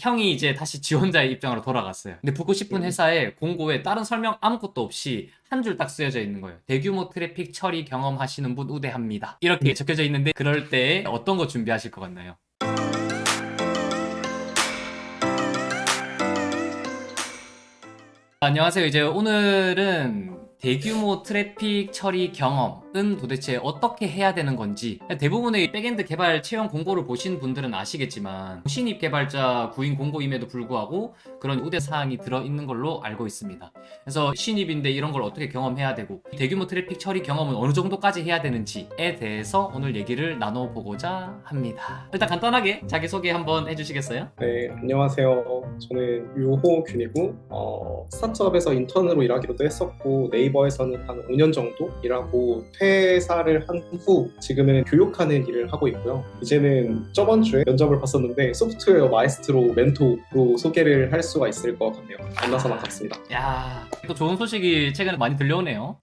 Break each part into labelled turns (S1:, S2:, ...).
S1: 형이 이제 다시 지원자의 입장으로 돌아갔어요. 근데 붙고 싶은 회사에 공고에 다른 설명 아무것도 없이 한 줄 딱 쓰여져 있는 거예요. 대규모 트래픽 처리 경험하시는 분 우대합니다. 이렇게 적혀져 있는데 그럴 때 어떤 거 준비하실 것 같나요? 안녕하세요. 이제 오늘은 대규모 트래픽 처리 경험은 도대체 어떻게 해야 되는 건지, 대부분의 백엔드 개발 채용 공고를 보신 분들은 아시겠지만 신입 개발자 구인 공고임에도 불구하고 그런 우대 사항이 들어있는 걸로 알고 있습니다. 그래서 신입인데 이런 걸 어떻게 경험해야 되고 대규모 트래픽 처리 경험은 어느 정도까지 해야 되는지에 대해서 오늘 얘기를 나눠보고자 합니다. 일단 간단하게 자기소개 한번 해주시겠어요?
S2: 네, 안녕하세요. 저는 유호균이고, 스타트업에서 인턴으로 일하기도 했었고, 네이버에서는 한 5년 정도 일하고 퇴사를 한 후 지금은 교육하는 일을 하고 있고요. 이제는 저번 주에 면접을 봤었는데 소프트웨어 마에스트로 멘토로 소개를 할 수가 있을 것 같네요. 만나서 반갑습니다.
S1: 야, 또 좋은 소식이 최근에 많이 들려오네요.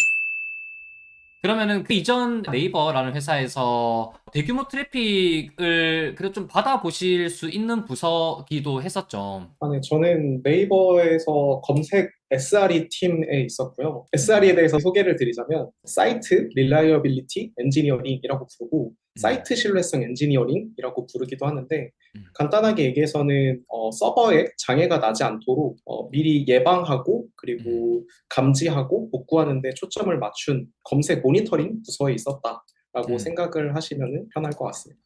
S1: 그러면은 그 이전 네이버라는 회사에서 대규모 트래픽을 그래도 좀 받아보실 수 있는 부서기도 했었죠.
S2: 네, 저는 네이버에서 검색 SRE 팀에 있었고요. SRE에 대해서 소개를 드리자면 사이트 릴라이어빌리티 엔지니어링이라고 부르고
S1: 음,
S2: 사이트 신뢰성 엔지니어링이라고 부르기도 하는데
S1: 음,
S2: 간단하게 얘기해서는 서버에 장애가 나지 않도록 미리 예방하고
S1: 음.
S2: 그리고 감지하고 복구하는 데 초점을 맞춘 검색 모니터링 부서에 있었다라고
S1: 음.
S2: 생각을 하시면 편할 것 같습니다.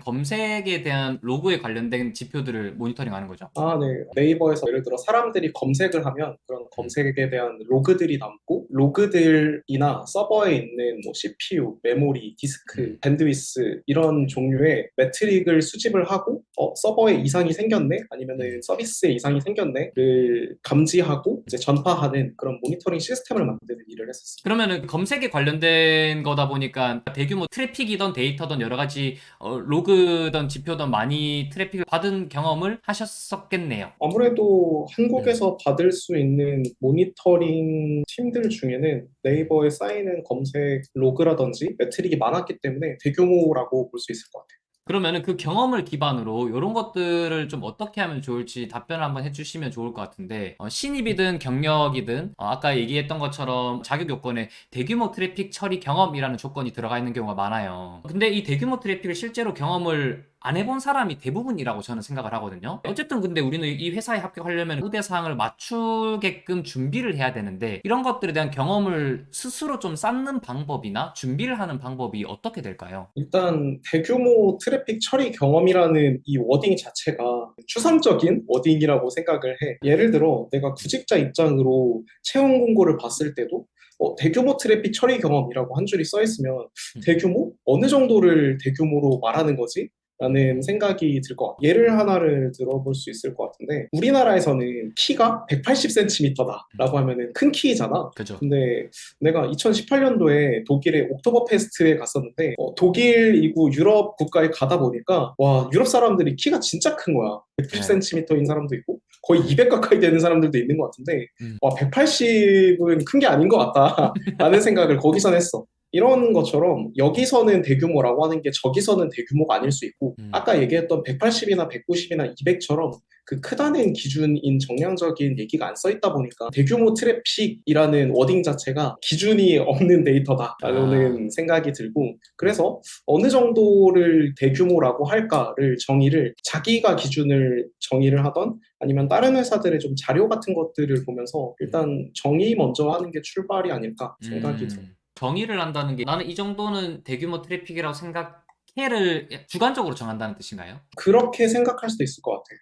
S1: 검색에 대한 로그에 관련된 지표들을 모니터링하는 거죠.
S2: 네. 네이버에서 예를 들어 사람들이 검색을 하면 그런
S1: 음,
S2: 검색에 대한 로그들이 남고 로그들이나 서버에 있는 뭐 CPU, 메모리, 디스크,
S1: 음,
S2: 밴드위스 이런 종류의 매트릭을 수집을 하고 서버에 이상이 생겼네? 아니면은
S1: 음.
S2: 서비스에 이상이 생겼네?를 감지하고 이제 전파하는 그런 모니터링 시스템을 만드는 일을 했었습니다.
S1: 그러면은 검색에 관련된 거다 보니까 대규모 트래픽이던 데이터든 여러 가지 로그든 지표든 많이 트래픽을 받은 경험을 하셨었겠네요.
S2: 아무래도
S1: 음.
S2: 한국에서 받을 수 있는 모니터링 팀들 중에는 네이버에 쌓이는 검색 로그라든지 매트릭이 많았기 때문에 대규모라고 볼 수 있을 것 같아요.
S1: 그러면은 그 경험을 기반으로 이런 것들을 좀 어떻게 하면 좋을지 답변을 한번 해주시면 좋을 것 같은데, 신입이든 경력이든 아까 얘기했던 것처럼 자격 요건에 대규모 트래픽 처리 경험이라는 조건이 들어가 있는 경우가 많아요. 근데 이 대규모 트래픽을 실제로 경험을 안 해본 사람이 대부분이라고 저는 생각을 하거든요. 어쨌든 근데 우리는 이 회사에 합격하려면 우대 사항을 맞추게끔 준비를 해야 되는데 이런 것들에 대한 경험을 스스로 좀 쌓는 방법이나 준비를 하는 방법이 어떻게 될까요?
S2: 일단 대규모 트래픽 처리 경험이라는 이 워딩 자체가 추상적인 워딩이라고 생각을 해. 예를 들어 내가 구직자 입장으로 채용 공고를 봤을 때도 대규모 트래픽 처리 경험이라고 한 줄이 써 있으면 대규모? 어느 정도를 대규모로 말하는 거지? 라는 생각이 들 것 같아요. 예를 하나를 들어볼 수 있을 것 같은데 우리나라에서는 키가 180cm다 라고 하면은 큰 키잖아.
S1: 그죠?
S2: 근데 내가 2018년도에 독일의 옥토버 페스트에 갔었는데 독일이고 유럽 국가에 가다 보니까 와 유럽 사람들이 키가 진짜 큰 거야.
S1: 네.
S2: 190cm인 사람도 있고 거의 200 가까이 되는 사람들도 있는 것 같은데
S1: 음.
S2: 와 180은 큰 게 아닌 것 같다라는 생각을 거기선 했어. 이런 것처럼 여기서는 대규모라고 하는 게 저기서는 대규모가 아닐 수 있고
S1: 음.
S2: 아까 얘기했던 180이나 190이나 200처럼 그 크다는 기준인 정량적인 얘기가 안 써 있다 보니까 대규모 트래픽이라는 워딩 자체가 기준이 없는
S1: 아,
S2: 데이터다라는 생각이 들고 그래서 어느 정도를 대규모라고 할까를 정의를 자기가 기준을 정의를 하던 아니면 다른 회사들의 좀 자료 같은 것들을 보면서 일단 정의 먼저 하는 게 출발이 아닐까 생각이 들어요.
S1: 정의를 한다는 게 나는 이 정도는 대규모 트래픽이라고 생각해를 주관적으로 정한다는 뜻인가요?
S2: 그렇게 생각할 수도 있을 것 같아요.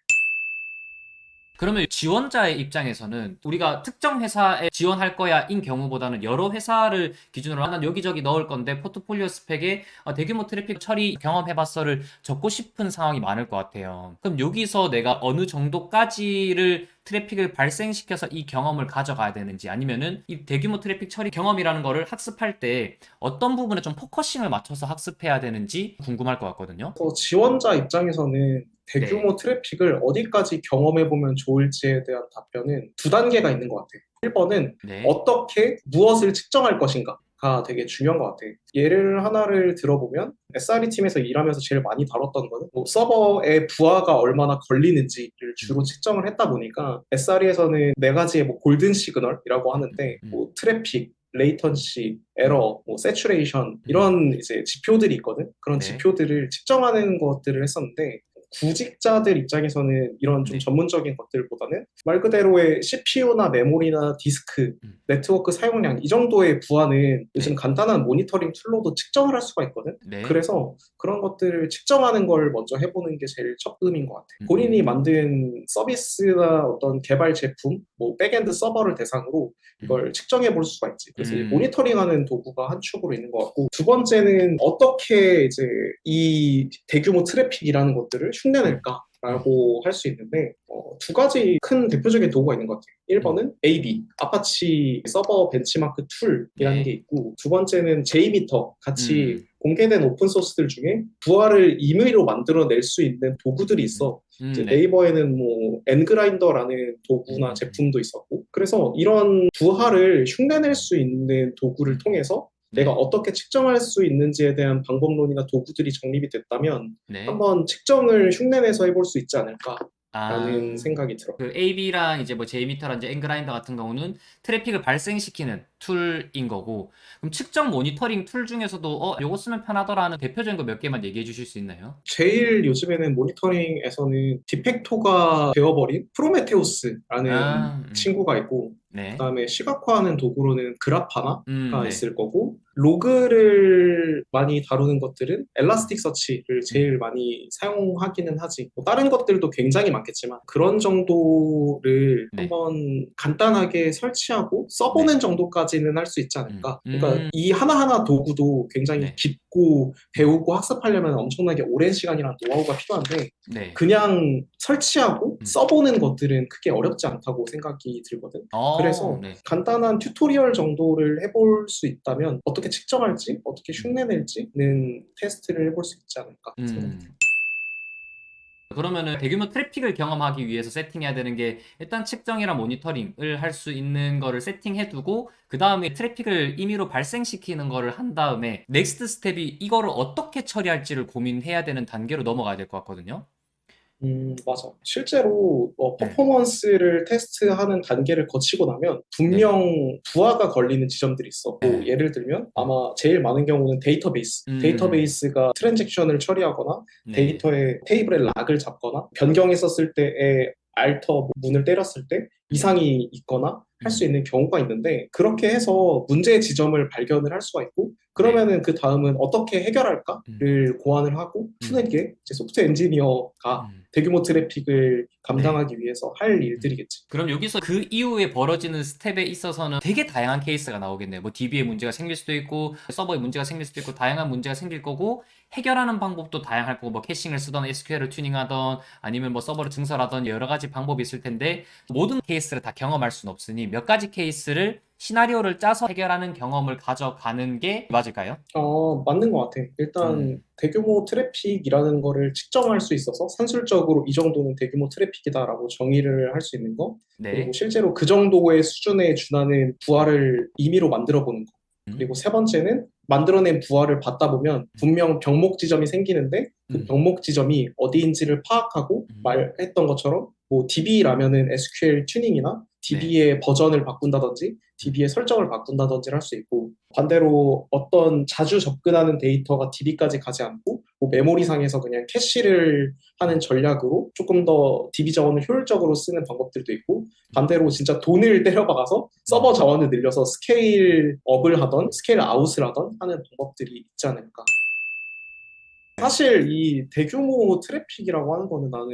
S1: 그러면 지원자의 입장에서는 우리가 특정 회사에 지원할 거야인 경우보다는 여러 회사를 기준으로 난 여기저기 넣을 건데 포트폴리오 스펙에 대규모 트래픽 처리 경험해봤어를 적고 싶은 상황이 많을 것 같아요. 그럼 여기서 내가 어느 정도까지를 트래픽을 발생시켜서 이 경험을 가져가야 되는지 아니면은 이 대규모 트래픽 처리 경험이라는 거를 학습할 때 어떤 부분에 좀 포커싱을 맞춰서 학습해야 되는지 궁금할 것 같거든요.
S2: 그래서 지원자 입장에서는
S1: 네.
S2: 대규모 트래픽을 어디까지 경험해보면 좋을지에 대한 답변은 두 단계가 있는 것 같아요. 1번은
S1: 네.
S2: 어떻게 무엇을 측정할 것인가. 가 되게 중요한 것 같아. 예를 하나를 들어보면 SRE 팀에서 일하면서 제일 많이 다뤘던 거는 뭐 서버의 부하가 얼마나 걸리는지를 주로 측정을 했다 보니까 SRE에서는 네 가지의 뭐 골든 시그널이라고 하는데 뭐 트래픽, 레이턴시, 에러, 뭐 세츄레이션 이런 이제 지표들이 있거든. 그런
S1: 네.
S2: 지표들을 측정하는 것들을 했었는데 구직자들 입장에서는 이런 좀
S1: 네.
S2: 전문적인 것들보다는 말 그대로의 CPU나 메모리나 디스크, 네트워크 사용량 이 정도의 부하는 요즘
S1: 네.
S2: 간단한 모니터링 툴로도 측정을 할 수가 있거든.
S1: 네.
S2: 그래서 그런 것들을 측정하는 걸 먼저 해보는 게 제일 첫 음인 것 같아. 본인이
S1: 음.
S2: 만든 서비스나 어떤 개발 제품, 뭐 백엔드 서버를 대상으로
S1: 음.
S2: 이걸 측정해 볼 수가 있지. 그래서 이
S1: 음.
S2: 모니터링하는 도구가 한 축으로 있는 것 같고, 두 번째는 어떻게 이제 이 대규모 트래픽이라는 것들을
S1: 음. 음.
S2: 흉내낼까라고 할 수 있는데, 두 가지 큰 대표적인 도구가 있는 것 같아요.
S1: 음.
S2: 1번은 AB, 아파치 서버 벤치마크 툴이라는 게
S1: 네.
S2: 있고, 두 번째는 JMeter, 같이
S1: 음.
S2: 공개된 오픈소스들 중에 부하를 임의로 만들어낼 수 있는 도구들이
S1: 음.
S2: 있어. 이제
S1: 네.
S2: 네이버에는 뭐 엔그라인더라는 도구나
S1: 음.
S2: 제품도 있었고, 그래서 이런 부하를 흉내낼 수 있는 도구를
S1: 음.
S2: 통해서 내가
S1: 네.
S2: 어떻게 측정할 수 있는지에 대한 방법론이나 도구들이 정립이 됐다면
S1: 네.
S2: 한번 측정을 흉내내서 해볼 수 있지 않을까라는
S1: 아,
S2: 생각이 들어.
S1: 그 AB랑 이제 뭐 JMeter랑 이제 엔그라인더 같은 경우는 트래픽을 발생시키는 툴인 거고, 그럼 측정 모니터링 툴 중에서도 요거 쓰면 편하더라는 대표적인 거 몇 개만 얘기해 주실 수 있나요?
S2: 제일 요즘에는 모니터링에서는 디팩토가 되어버린 프로메테우스라는
S1: 아,
S2: 친구가 있고,
S1: 네.
S2: 그다음에 시각화하는 도구로는 그라파나가
S1: 네.
S2: 있을 거고, 로그를 많이 다루는 것들은 엘라스틱 서치를
S1: 음.
S2: 제일 많이 사용하기는 하지. 뭐 다른 것들도 굉장히 많겠지만 그런 정도를
S1: 네.
S2: 한번 간단하게 설치하고
S1: 네.
S2: 써보는 정도까지는 할 수 있지
S1: 음.
S2: 않을까. 그러니까
S1: 음.
S2: 이 하나하나 도구도 굉장히
S1: 네.
S2: 깊고 배우고 학습하려면 엄청나게 오랜 시간이랑 노하우가 필요한데
S1: 네.
S2: 그냥 설치하고
S1: 음.
S2: 써보는 것들은 크게 어렵지 않다고 생각이 들거든. 그래서
S1: 네.
S2: 간단한 튜토리얼 정도를 해볼 수 있다면 어떻게 측정할지, 어떻게 흉내낼지는 테스트를 해볼 수 있지 않을까 생각이
S1: 음.
S2: 듭니다.
S1: 그러면은 대규모 트래픽을 경험하기 위해서 세팅해야 되는 게 일단 측정이랑 모니터링을 할 수 있는 거를 세팅해 두고 그 다음에 트래픽을 임의로 발생시키는 거를 한 다음에 넥스트 스텝이 이거를 어떻게 처리할지를 고민해야 되는 단계로 넘어가야 될 것 같거든요.
S2: 맞아. 실제로
S1: 네.
S2: 퍼포먼스를 테스트하는 단계를 거치고 나면
S1: 네.
S2: 분명 부하가 걸리는 지점들이 있어. 뭐
S1: 네.
S2: 예를 들면
S1: 음.
S2: 아마 제일 많은 경우는 데이터베이스.
S1: 음.
S2: 데이터베이스가 트랜잭션을 처리하거나
S1: 네.
S2: 데이터의 테이블의 락을 잡거나 변경했었을 때에 알터 뭐 문을 때렸을 때
S1: 음.
S2: 이상이 있거나 할 수
S1: 음.
S2: 있는 경우가 있는데 그렇게 해서 문제의 지점을 발견을 할 수가 있고
S1: 네.
S2: 그러면은 그 다음은 어떻게
S1: 음.
S2: 해결할까를 고안을 하고 푸는
S1: 음.
S2: 게 이제 소프트웨어 엔지니어가
S1: 음.
S2: 대규모 트래픽을
S1: 네.
S2: 감당하기 위해서 할
S1: 음.
S2: 일들이겠지.
S1: 그럼 여기서 그 이후에 벌어지는 스텝에 있어서는 되게 다양한 케이스가 나오겠네요. 뭐 DB에 문제가 생길 수도 있고, 서버에 문제가 생길 수도 있고, 다양한 문제가 생길 거고, 해결하는 방법도 다양할 거고, 뭐 캐싱을 쓰던 SQL을 튜닝하던, 아니면 뭐 서버를 증설하던 여러 가지 방법이 있을 텐데, 모든 케이스를 다 경험할 수는 없으니 몇 가지 케이스를 시나리오를 짜서 해결하는 경험을 가져가는 게 맞을까요?
S2: 맞는 것 같아. 일단
S1: 음.
S2: 대규모 트래픽이라는 거를 측정할 수 있어서 산술적으로 이 정도는 대규모 트래픽이다라고 정의를 할 수 있는 거, 그리고
S1: 네.
S2: 실제로 그 정도의 수준에 준하는 부하를 임의로 만들어 보는 거.
S1: 음.
S2: 그리고 세 번째는 만들어낸 부하를 받다 보면 분명 병목 지점이 생기는데 그
S1: 음.
S2: 병목 지점이 어디인지를 파악하고
S1: 음.
S2: 말했던 것처럼 뭐 DB라면은 SQL 튜닝이나
S1: 네.
S2: DB의 버전을 바꾼다든지
S1: 음.
S2: DB의 설정을 바꾼다든지 할 수 있고 반대로 어떤 자주 접근하는 데이터가 DB까지 가지 않고 뭐 메모리상에서 그냥 캐시를 하는
S1: 음.
S2: 전략으로 조금 더 DB 자원을 효율적으로 쓰는 방법들도 있고
S1: 음.
S2: 반대로 진짜 돈을 때려박아서 서버
S1: 음.
S2: 자원을 늘려서 스케일업을 하던 스케일 아웃을 하던 하는 방법들이 있지 않을까.
S1: 네.
S2: 사실 이 대규모 트래픽이라고 하는 거는 나는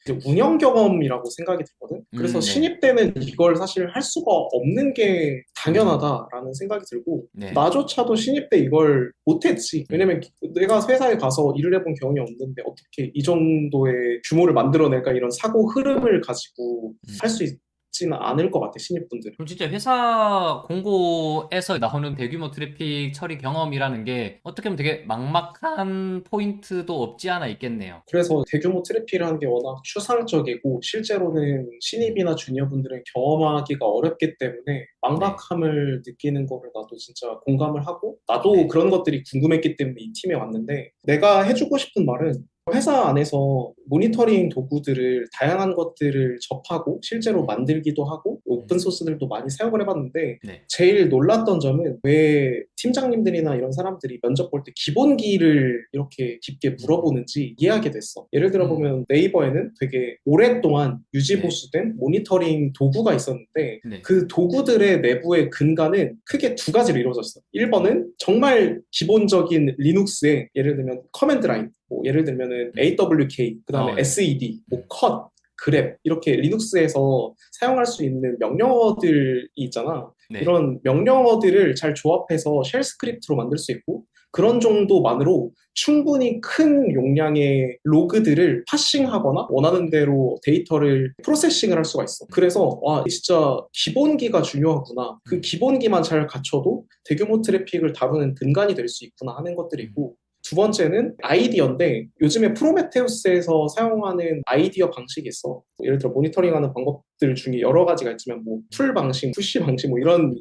S2: 이제 운영 경험이라고 생각이 들거든. 그래서
S1: 네.
S2: 신입 때는 이걸 사실 할 수가 없는 게
S1: 음.
S2: 당연하다라는 생각이 들고
S1: 네.
S2: 나조차도 신입 때 이걸 못했지.
S1: 음.
S2: 왜냐면 내가 회사에 가서 일을 해본 경험이 없는데 어떻게 이 정도의 규모를 만들어낼까 이런 사고 흐름을 가지고
S1: 음.
S2: 할 수 쉽지는 않을 것 같아, 신입분들은.
S1: 그럼 진짜 회사 공고에서 나오는 대규모 트래픽 처리 경험이라는 게 어떻게 보면 되게 막막한 포인트도 없지 않아 있겠네요.
S2: 그래서 대규모 트래픽이라는 게 워낙 추상적이고 실제로는 신입이나 주니어분들은 경험하기가 어렵기 때문에
S1: 네,
S2: 막막함을 느끼는 거를 나도 진짜 공감을 하고 나도
S1: 네,
S2: 그런 것들이 궁금했기 때문에 이 팀에 왔는데 내가 해주고 싶은 말은 회사 안에서 모니터링 도구들을 다양한 것들을 접하고 실제로 만들기도 하고 오픈
S1: 음,
S2: 소스들도 많이 사용을 해봤는데
S1: 네,
S2: 제일 놀랐던 점은 왜 팀장님들이나 이런 사람들이 면접 볼 때 기본기를 이렇게 깊게 물어보는지 이해하게 됐어. 예를 들어
S1: 음,
S2: 보면 네이버에는 되게 오랫동안
S1: 네,
S2: 유지보수된 모니터링 도구가 있었는데
S1: 네,
S2: 그 도구들의 내부의 근간은 크게 두 가지로 이루어졌어. 1번은 정말 기본적인 리눅스의 예를 들면 커맨드 라인, 뭐 예를 들면은 AWK, 그 다음에
S1: 네,
S2: SED, 뭐 컷, 그랩 이렇게 리눅스에서 사용할 수 있는 명령어들이 있잖아.
S1: 네,
S2: 이런 명령어들을 잘 조합해서 쉘 스크립트로 만들 수 있고 그런 정도만으로 충분히 큰 용량의 로그들을 파싱하거나 원하는 대로 데이터를 프로세싱을 할 수가 있어. 그래서 와 진짜 기본기가 중요하구나. 그 기본기만 잘 갖춰도 대규모 트래픽을 다루는 근간이 될 수 있구나 하는 것들이고 두 번째는 아이디어인데 요즘에 프로메테우스에서 사용하는 아이디어 방식이 있어. 예를 들어 모니터링하는 방법들 중에 여러 가지가 있지만 뭐 풀 방식, 푸시 방식 뭐 이런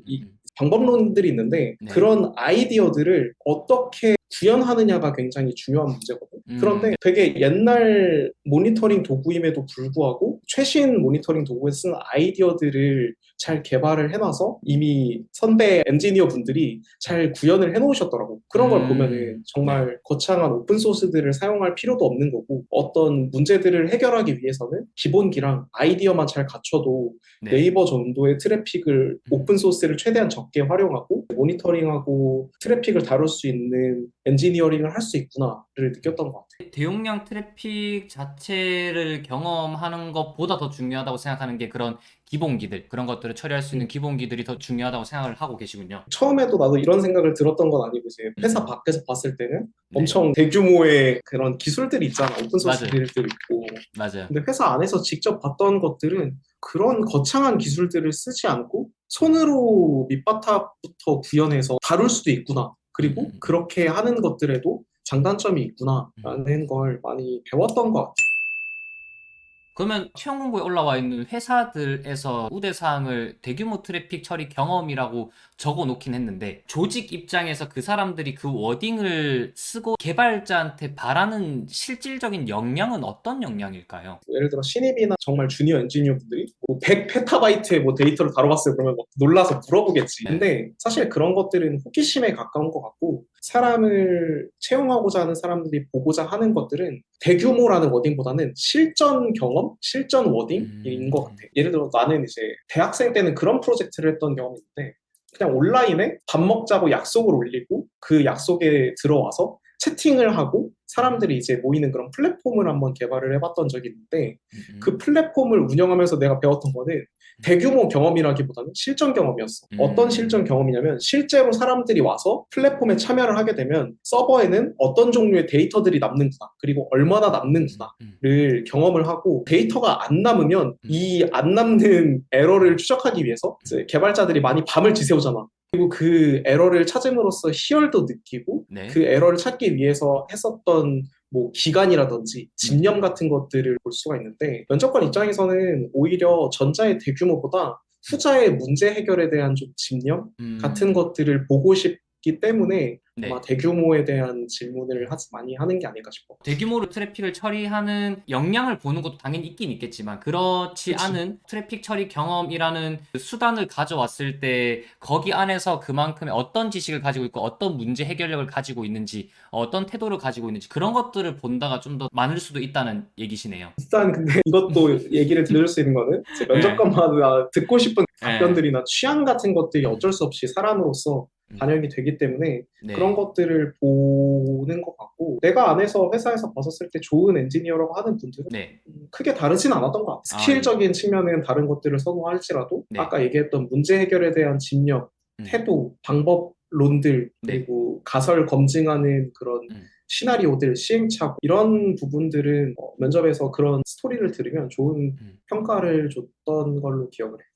S2: 방법론들이 있는데
S1: 네,
S2: 그런 아이디어들을 어떻게 구현하느냐가 굉장히 중요한 문제거든. 그런데
S1: 네.
S2: 되게 옛날 모니터링 도구임에도 불구하고 최신 모니터링 도구에 쓰는 아이디어들을 잘 개발을 해놔서 이미 선배 엔지니어 분들이 잘 구현을 해놓으셨더라고. 그런 걸 보면은
S1: 네,
S2: 정말 거창한 오픈소스들을 사용할 필요도 없는 거고 어떤 문제들을 해결하기 위해서는 기본기랑 아이디어만 잘 갖춰도
S1: 네.
S2: 네이버 정도의 트래픽을 오픈소스를 최대한 적게 활용하고 모니터링하고 트래픽을 다룰 수 있는 엔지니어링을 할 수 있구나를 느꼈던 것 같아요.
S1: 대용량 트래픽 자체를 경험하는 것보다 더 중요하다고 생각하는 게 그런 기본기들, 그런 것들을 처리할 수 있는
S2: 음.
S1: 기본기들이 더 중요하다고 생각을 하고 계시군요.
S2: 처음에도 나도 이런 생각을 들었던 건 아니고 이제
S1: 음,
S2: 회사
S1: 음.
S2: 밖에서 봤을 때는
S1: 네.
S2: 엄청 대규모의 그런 기술들이 있잖아.
S1: 맞아요.
S2: 오픈소스들도 있고.
S1: 맞아요.
S2: 근데 회사 안에서 직접 봤던 것들은 그런 거창한 기술들을 쓰지 않고
S1: 음,
S2: 손으로 밑바닥부터 구현해서 다룰 수도 있구나.
S1: 음,
S2: 그리고
S1: 음,
S2: 그렇게 하는 것들에도 장단점이
S1: 음.
S2: 있구나라는 걸 많이 배웠던 것 같아요.
S1: 그러면 채용 공고에 올라와 있는 회사들에서 우대사항을 대규모 트래픽 처리 경험이라고 적어 놓긴 했는데 조직 입장에서 그 사람들이 그 워딩을 쓰고 개발자한테 바라는 실질적인 역량은 어떤 역량일까요?
S2: 예를 들어 신입이나 정말 주니어 엔지니어 분들이 뭐 100페타바이트의 뭐 데이터를 다뤄봤어요. 그러면 막 놀라서 물어보겠지.
S1: 네.
S2: 근데 사실 그런 것들은 호기심에 가까운 것 같고 사람을 채용하고자 하는 사람들이 보고자 하는 것들은 대규모라는 워딩보다는 실전 경험, 실전 워딩인 것 같아.
S1: 음,
S2: 예를 들어 나는 이제 대학생 때는 그런 프로젝트를 했던 경험이 있는데 그냥 온라인에 밥 먹자고 약속을 올리고 그 약속에 들어와서 채팅을 하고 사람들이 이제 모이는 그런 플랫폼을 한번 개발을 해봤던 적이 있는데 그
S1: 음,
S2: 플랫폼을 운영하면서 내가 배웠던 거는 대규모 경험이라기보다는 실전 경험이었어. 어떤 실전
S1: 음,
S2: 경험이냐면 실제로 사람들이 와서 플랫폼에 참여를 하게 되면 서버에는 어떤 종류의 데이터들이 남는구나, 그리고 얼마나
S1: 음,
S2: 남는구나를 경험을 하고 데이터가 안 남으면
S1: 음,
S2: 이 안 남는 에러를 추적하기 위해서 이제 개발자들이 많이 밤을 지새우잖아. 그리고 그 에러를 찾음으로써 희열도 느끼고
S1: 네.
S2: 그 에러를 찾기 위해서 했었던 뭐 기간이라든지
S1: 음,
S2: 집념 같은 것들을 볼 수가 있는데 면접관 입장에서는 오히려 전자의 대규모보다 후자의 문제 해결에 대한 좀 집념 같은
S1: 음,
S2: 것들을 보고 싶기 때문에 아마
S1: 네.
S2: 대규모에 대한 질문을 많이 하는 게 아닐까 싶어.
S1: 대규모로 트래픽을 처리하는 역량을 보는 것도 당연히 있긴 있겠지만, 그렇지
S2: 그치?
S1: 않은 트래픽 처리 경험이라는 그 수단을 가져왔을 때, 거기 안에서 그만큼의 어떤 지식을 가지고 있고, 어떤 문제 해결력을 가지고 있는지, 어떤 태도를 가지고 있는지, 그런 것들을 본다가 좀 더 많을 수도 있다는 얘기시네요.
S2: 일단 근데 이것도 얘기를 들을 수 있는 거는 이제
S1: 네,
S2: 면접관마다 듣고 싶은
S1: 네,
S2: 답변들이나 취향 같은 것들이
S1: 음,
S2: 어쩔 수 없이 사람으로서
S1: 음,
S2: 반영이 되기 때문에 그런
S1: 네,
S2: 것들을 보는 것 같고 내가 안에서 회사에서 봤었을 때 좋은 엔지니어라고 하는 분들은
S1: 네.
S2: 크게 다르진 않았던 것 같아요.
S1: 아, 예,
S2: 스킬적인 측면은 다른 것들을 선호할지라도
S1: 네,
S2: 아까 얘기했던 문제 해결에 대한 집념,
S1: 음,
S2: 태도, 방법론들
S1: 네,
S2: 그리고 가설 검증하는 그런
S1: 음.
S2: 시나리오들, 시행착오 이런 부분들은 면접에서 그런 스토리를 들으면 좋은 평가를 줬던 걸로 기억을 해요.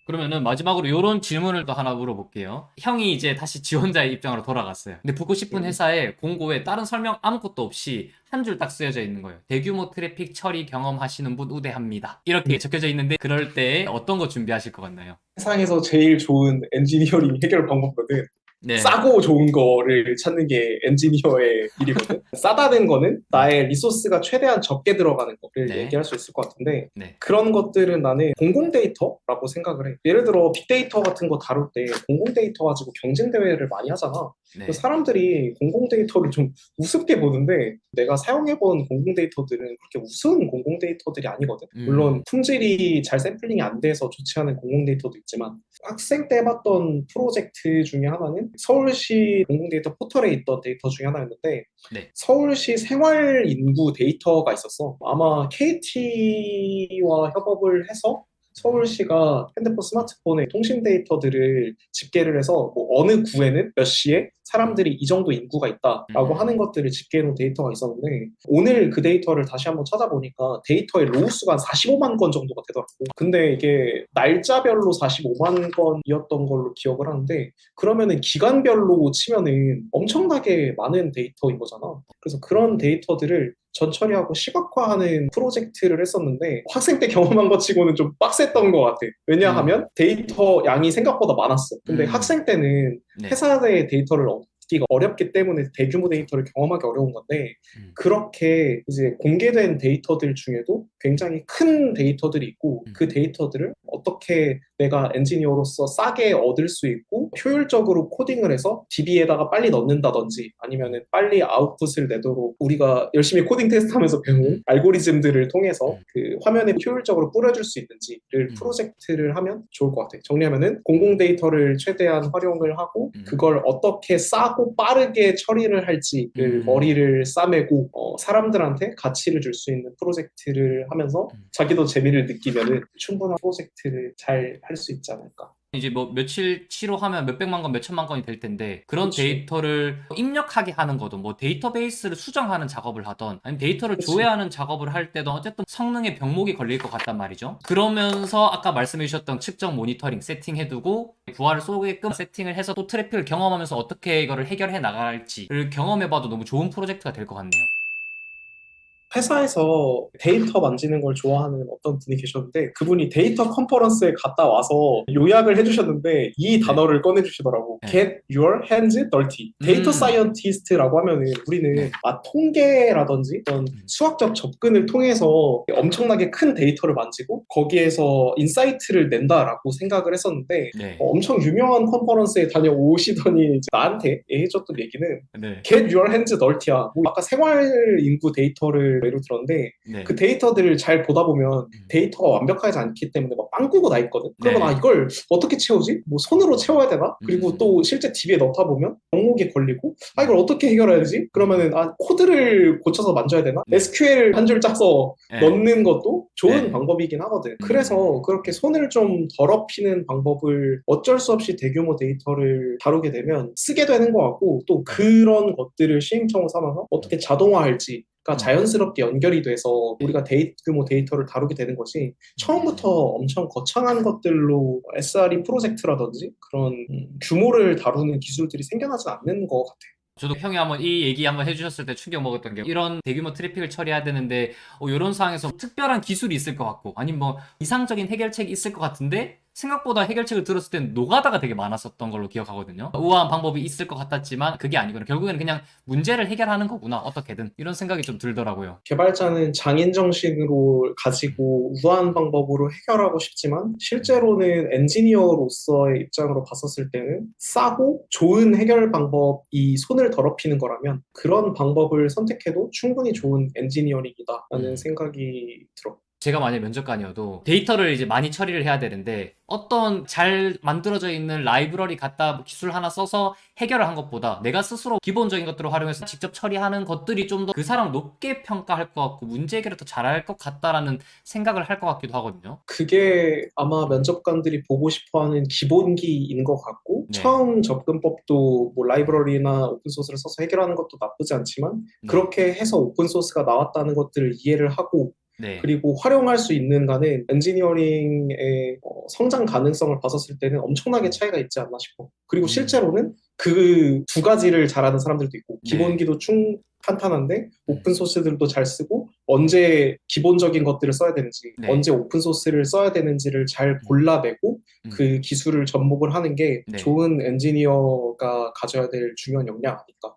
S1: 그러면은 마지막으로 이런 질문을 또 하나 물어볼게요. 형이 이제 다시 지원자의 입장으로 돌아갔어요. 근데 붙고 싶은
S2: 음.
S1: 회사에 공고에 다른 설명 아무것도 없이 한 줄 딱 쓰여져 있는 거예요. 대규모 트래픽 처리 경험하시는 분 우대합니다. 이렇게 적혀져 있는데 그럴 때 어떤 거 준비하실 것 같나요?
S2: 세상에서 제일 좋은 엔지니어링 해결 방법거든.
S1: 네,
S2: 싸고 좋은 거를 찾는 게 엔지니어의 일이거든. 싸다는 거는 나의 리소스가 최대한 적게 들어가는 거를
S1: 네,
S2: 얘기할 수 있을 것 같은데
S1: 네,
S2: 그런 것들은 나는 공공 데이터라고 생각을 해. 예를 들어 빅데이터 같은 거 다룰 때 공공 데이터 가지고 경쟁 대회를 많이 하잖아.
S1: 네,
S2: 사람들이 공공 데이터를 좀 우습게 보는데 내가 사용해본 공공 데이터들은 그렇게 우스운 공공 데이터들이 아니거든. 물론 품질이 잘 샘플링이 안 돼서 좋지 않은 공공 데이터도 있지만 학생 때 해봤던 프로젝트 중에 하나는 서울시 공공데이터 포털에 있던 데이터 중에 하나였는데
S1: 네,
S2: 서울시 생활 인구 데이터가 있었어. 아마 KT와 협업을 해서 서울시가 핸드폰, 스마트폰의 통신 데이터들을 집계를 해서 뭐 어느 구에는 몇 시에 사람들이 이 정도 인구가 있다라고 하는 것들을 집계해놓은 데이터가 있었는데 오늘 그 데이터를 다시 한번 찾아보니까 데이터의 로우수가 한 45만 건 정도가 되더라고. 근데 이게 날짜별로 45만 건이었던 걸로 기억을 하는데 그러면은 기간별로 치면은 엄청나게 많은 데이터인 거잖아. 그래서 그런 데이터들을 전처리하고 시각화하는 프로젝트를 했었는데 학생 때 경험한 것 치고는 좀 빡셌던 것 같아. 왜냐하면 데이터 양이 생각보다 많았어. 근데 학생 때는
S1: 네,
S2: 회사 내 데이터를 얻기가 어렵기 때문에 대규모 데이터를 경험하기 어려운 건데 그렇게 이제 공개된 데이터들 중에도 굉장히 큰 데이터들이 있고 그 데이터들을 어떻게 내가 엔지니어로서 싸게 얻을 수 있고 효율적으로 코딩을 해서 DB에다가 빨리 넣는다든지 아니면은 빨리 아웃풋을 내도록 우리가 열심히 코딩 테스트하면서 배운 알고리즘들을 통해서 그 화면에 효율적으로 뿌려줄 수 있는지를 프로젝트를 하면 좋을 것 같아요. 정리하면은 공공 데이터를 최대한 활용을 하고 그걸 어떻게 싸고 빠르게 처리를 할지를 머리를 싸매고 사람들한테 가치를 줄 수 있는 프로젝트를 하면서 자기도 재미를 느끼면은 충분한 프로젝트를 잘 할 수 있지 않을까.
S1: 이제 뭐 며칠 치로 하면 몇백만 건, 몇천만 건이 될 텐데 그런
S2: 그치,
S1: 데이터를 입력하게 하는 것도 뭐 데이터베이스를 수정하는 작업을 하던 아니면 데이터를
S2: 그치.
S1: 조회하는 작업을 할 때도 어쨌든 성능에 병목이 걸릴 것 같단 말이죠. 그러면서 아까 말씀해 주셨던 측정 모니터링 세팅해두고 부하를 쏘게끔 세팅을 해서 또 트래픽을 경험하면서 어떻게 이거를 해결해 나갈지를 경험해봐도 너무 좋은 프로젝트가 될 것 같네요.
S2: 회사에서 데이터 만지는 걸 좋아하는 어떤 분이 계셨는데 그분이 데이터 컨퍼런스에 갔다 와서 요약을 해주셨는데 이
S1: 네.
S2: 단어를 꺼내주시더라고.
S1: 네.
S2: Get your hands dirty. 데이터 사이언티스트라고 하면은 우리는
S1: 네.
S2: 통계라든지 어떤 수학적 접근을 통해서 엄청나게 큰 데이터를 만지고 거기에서 인사이트를 낸다라고 생각을 했었는데
S1: 네.
S2: 엄청 유명한 컨퍼런스에 다녀오시더니 나한테 해줬던 얘기는
S1: 네.
S2: Get your hands dirty야. 뭐 아까 생활 인구 데이터를 예로 들었는데
S1: 네.
S2: 그 데이터들을 잘 보다 보면 데이터가 완벽하지 않기 때문에 막 빵꾸고 나 있거든. 그러면
S1: 네.
S2: 이걸 어떻게 채우지? 뭐 손으로 채워야 되나? 그리고 또 실제 DB에 넣다 보면 병목이 걸리고 이걸 어떻게 해결해야 되지? 그러면은 코드를 고쳐서 만져야 되나?
S1: 네.
S2: SQL 한 줄 짜서
S1: 네.
S2: 넣는 것도 좋은
S1: 네.
S2: 방법이긴 하거든. 그래서 그렇게 손을 좀 더럽히는 방법을 어쩔 수 없이 대규모 데이터를 다루게 되면 쓰게 되는 것 같고 또 그런 것들을 시행착오 삼아서 어떻게 자동화할지 가 자연스럽게 연결이 돼서 우리가 규모 데이터를 다루게 되는 것이 처음부터 엄청 거창한 것들로 SRE 프로젝트라든지 그런 규모를 다루는 기술들이 생겨나지 않는 것 같아요.
S1: 저도 형이 한번 이 얘기 한번 해주셨을 때 충격 먹었던 게 이런 대규모 트래픽을 처리해야 되는데 이런 상황에서 특별한 기술이 있을 것 같고 아니면 뭐 이상적인 해결책이 있을 것 같은데 생각보다 해결책을 들었을 땐 노가다가 되게 많았었던 걸로 기억하거든요. 우아한 방법이 있을 것 같았지만 그게 아니구나. 결국에는 그냥 문제를 해결하는 거구나. 어떻게든 이런 생각이 좀 들더라고요.
S2: 개발자는 장인 정신으로 가지고 우아한 방법으로 해결하고 싶지만 실제로는 엔지니어로서의 입장으로 봤었을 때는 싸고 좋은 해결 방법이 손을 더럽히는 거라면 그런 방법을 선택해도 충분히 좋은 엔지니어링이다라는 생각이 들어.
S1: 제가 만약 면접관이어도 데이터를 이제 많이 처리를 해야 되는데 어떤 잘 만들어져 있는 라이브러리 갖다 기술 하나 써서 해결을 한 것보다 내가 스스로 기본적인 것들을 활용해서 직접 처리하는 것들이 좀 더 그 사람 높게 평가할 것 같고 문제 해결을 더 잘할 것 같다라는 생각을 할 것 같기도 하거든요.
S2: 그게 아마 면접관들이 보고 싶어하는 기본기인 것 같고,
S1: 네.
S2: 처음 접근법도 뭐 라이브러리나 오픈소스를 써서 해결하는 것도 나쁘지 않지만,
S1: 네.
S2: 그렇게 해서 오픈소스가 나왔다는 것들을 이해를 하고,
S1: 네.
S2: 그리고 활용할 수 있는가는 엔지니어링의 성장 가능성을 봤었을 때는 엄청나게 차이가 있지 않나 싶어. 그리고 실제로는 그 두 가지를 잘하는 사람들도 있고,
S1: 네.
S2: 기본기도 탄탄한데 오픈소스들도 잘 쓰고, 언제 기본적인 것들을 써야 되는지,
S1: 네.
S2: 언제 오픈소스를 써야 되는지를 잘 골라내고 그 기술을 접목을 하는 게
S1: 네.
S2: 좋은 엔지니어가 가져야 될 중요한 역량 아닐까.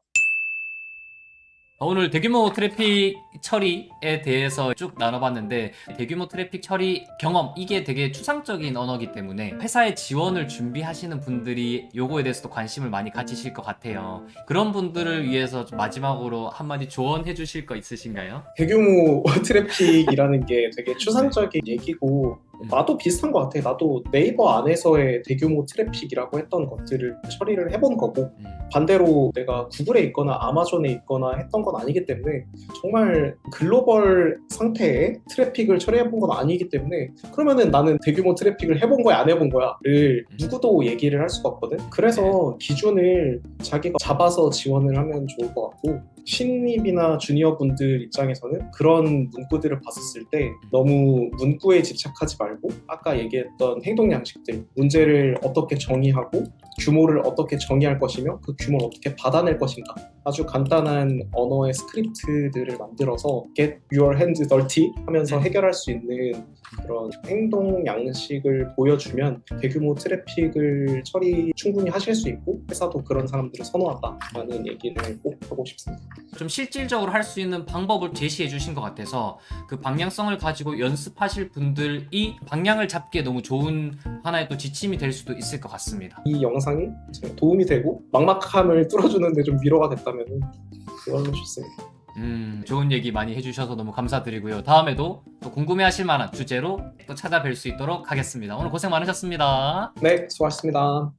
S1: 오늘 대규모 트래픽 처리에 대해서 쭉 나눠봤는데 대규모 트래픽 처리 경험 이게 되게 추상적인 언어이기 때문에 회사의 지원을 준비하시는 분들이 요거에 대해서도 관심을 많이 가지실 것 같아요. 그런 분들을 위해서 좀 마지막으로 한마디 조언해 주실 거 있으신가요?
S2: 대규모 트래픽이라는 게 되게 추상적인 얘기고,
S1: 음.
S2: 나도 비슷한 것 같아. 나도 네이버 안에서의 대규모 트래픽이라고 했던 것들을 처리를 해본 거고, 반대로 내가 구글에 있거나 아마존에 있거나 했던 건 아니기 때문에, 정말 글로벌 상태의 트래픽을 처리해본 건 아니기 때문에, 그러면은 나는 대규모 트래픽을 해본 거야 안 해본 거야를 누구도 얘기를 할 수가 없거든. 그래서 기준을 자기가 잡아서 지원을 하면 좋을 것 같고, 신입이나 주니어 분들 입장에서는 그런 문구들을 봤었을 때 너무 문구에 집착하지 말고, 아까 얘기했던 행동 양식들, 문제를 어떻게 정의하고 규모를 어떻게 정의할 것이며 그 규모를 어떻게 받아낼 것인가, 아주 간단한 언어의 스크립트들을 만들어서 get your hands dirty 하면서 해결할 수 있는 그런 행동 양식을 보여주면 대규모 트래픽을 처리 충분히 하실 수 있고, 회사도 그런 사람들을 선호한다라는 얘기를 꼭 하고 싶습니다.
S1: 좀 실질적으로 할 수 있는 방법을 제시해 주신 것 같아서 그 방향성을 가지고 연습하실 분들이 방향을 잡기에 너무 좋은 하나의 또 지침이 될 수도 있을 것 같습니다.
S2: 이 영상이 도움이 되고 막막함을 뚫어주는데 좀 위로가 됐다면 그걸로 좋습니다.
S1: 좋은 얘기 많이 해주셔서 너무 감사드리고요. 다음에도 또 궁금해하실 만한 주제로 또 찾아뵐 수 있도록 하겠습니다. 오늘 고생 많으셨습니다.
S2: 네, 수고하셨습니다.